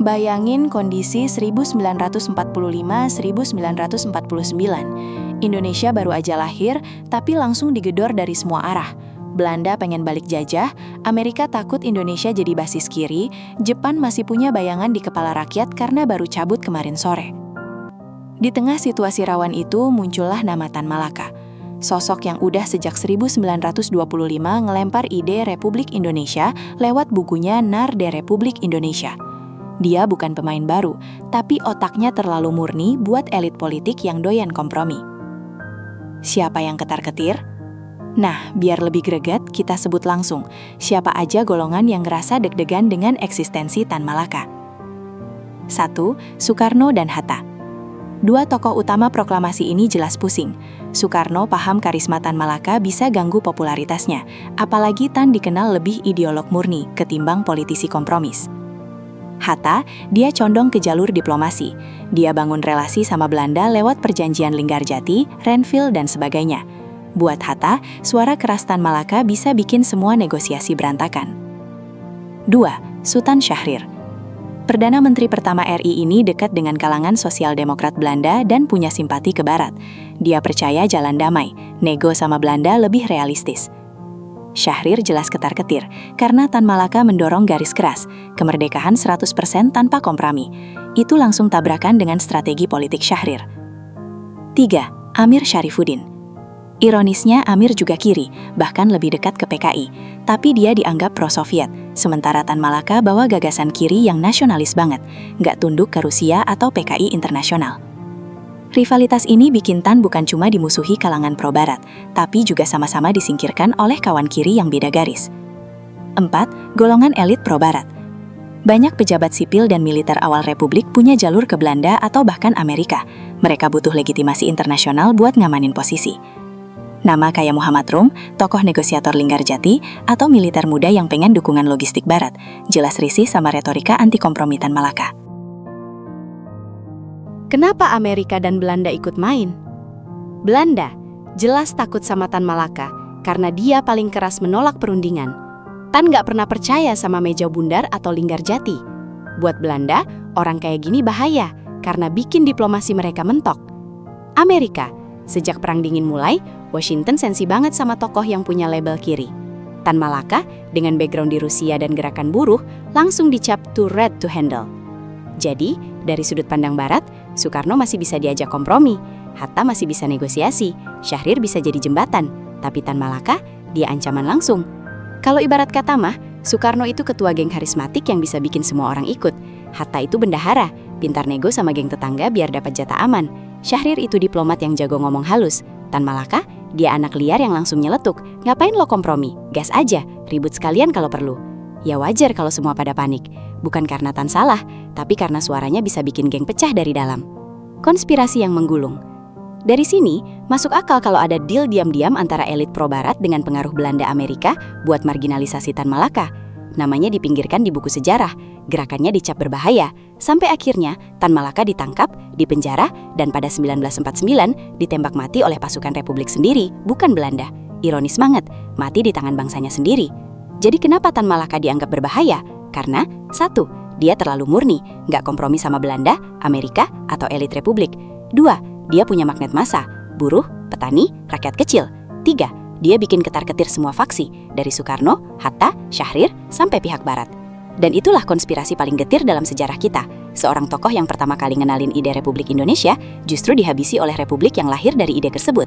Bayangin kondisi 1945-1949. Indonesia baru aja lahir, tapi langsung digedor dari semua arah. Belanda pengen balik jajah, Amerika takut Indonesia jadi basis kiri, Jepang masih punya bayangan di kepala rakyat karena baru cabut kemarin sore. Di tengah situasi rawan itu muncullah nama Tan Malaka. Sosok yang udah sejak 1925 ngelempar ide Republik Indonesia lewat bukunya Nar de Republik Indonesia. Dia bukan pemain baru, tapi otaknya terlalu murni buat elit politik yang doyan kompromi. Siapa yang ketar-ketir? Nah, biar lebih greget, kita sebut langsung siapa aja golongan yang ngerasa deg-degan dengan eksistensi Tan Malaka. 1. Soekarno dan Hatta. Dua tokoh utama proklamasi ini jelas pusing. Soekarno paham karisma Tan Malaka bisa ganggu popularitasnya, apalagi Tan dikenal lebih ideolog murni ketimbang politisi kompromis. Hatta, dia condong ke jalur diplomasi. Dia bangun relasi sama Belanda lewat perjanjian Linggarjati, Renville, dan sebagainya. Buat Hatta, suara keras Tan Malaka bisa bikin semua negosiasi berantakan. 2. Sultan Syahrir. Perdana Menteri pertama RI ini dekat dengan kalangan sosial demokrat Belanda dan punya simpati ke Barat. Dia percaya jalan damai, nego sama Belanda lebih realistis. Syahrir jelas ketar-ketir, karena Tan Malaka mendorong garis keras, kemerdekaan 100% tanpa kompromi. Itu langsung tabrakan dengan strategi politik Syahrir. 3. Amir Syarifuddin. Ironisnya, Amir juga kiri, bahkan lebih dekat ke PKI, tapi dia dianggap pro-Soviet, sementara Tan Malaka bawa gagasan kiri yang nasionalis banget, nggak tunduk ke Rusia atau PKI internasional. Rivalitas ini bikin Tan bukan cuma dimusuhi kalangan pro-Barat, tapi juga sama-sama disingkirkan oleh kawan kiri yang beda garis. 4. Golongan elit pro-Barat. Banyak pejabat sipil dan militer awal Republik punya jalur ke Belanda atau bahkan Amerika. Mereka butuh legitimasi internasional buat ngamanin posisi. Nama kayak Muhammad Rum, tokoh negosiator Linggarjati, atau militer muda yang pengen dukungan logistik Barat, jelas risih sama retorika anti-kompromi Tan Malaka. Kenapa Amerika dan Belanda ikut main? Belanda jelas takut sama Tan Malaka karena dia paling keras menolak perundingan. Tan nggak pernah percaya sama meja bundar atau Linggarjati. Buat Belanda, orang kayak gini bahaya karena bikin diplomasi mereka mentok. Amerika, sejak Perang Dingin mulai, Washington sensi banget sama tokoh yang punya label kiri. Tan Malaka, dengan background di Rusia dan gerakan buruh, langsung dicap too red to handle. Jadi, dari sudut pandang Barat, Soekarno masih bisa diajak kompromi, Hatta masih bisa negosiasi, Syahrir bisa jadi jembatan, tapi Tan Malaka, dia ancaman langsung. Kalau ibarat kata mah, Soekarno itu ketua geng karismatik yang bisa bikin semua orang ikut. Hatta itu bendahara, pintar nego sama geng tetangga biar dapat jatah aman. Syahrir itu diplomat yang jago ngomong halus. Tan Malaka, dia anak liar yang langsung nyeletuk. Ngapain lo kompromi? Gas aja, ribut sekalian kalau perlu. Ya wajar kalau semua pada panik. Bukan karena Tan salah, tapi karena suaranya bisa bikin geng pecah dari dalam. Konspirasi yang menggulung. Dari sini, masuk akal kalau ada deal diam-diam antara elit pro-Barat dengan pengaruh Belanda Amerika buat marginalisasi Tan Malaka. Namanya dipinggirkan di buku sejarah, gerakannya dicap berbahaya, sampai akhirnya Tan Malaka ditangkap, dipenjara, dan pada 1949 ditembak mati oleh pasukan Republik sendiri, bukan Belanda. Ironis banget, mati di tangan bangsanya sendiri. Jadi kenapa Tan Malaka dianggap berbahaya? Karena 1. Dia terlalu murni, nggak kompromi sama Belanda, Amerika, atau elit Republik. 2. Dia punya magnet massa, buruh, petani, rakyat kecil. 3. Dia bikin ketar-ketir semua faksi, dari Soekarno, Hatta, Syahrir, sampai pihak Barat. Dan itulah konspirasi paling getir dalam sejarah kita. Seorang tokoh yang pertama kali ngenalin ide Republik Indonesia justru dihabisi oleh Republik yang lahir dari ide tersebut.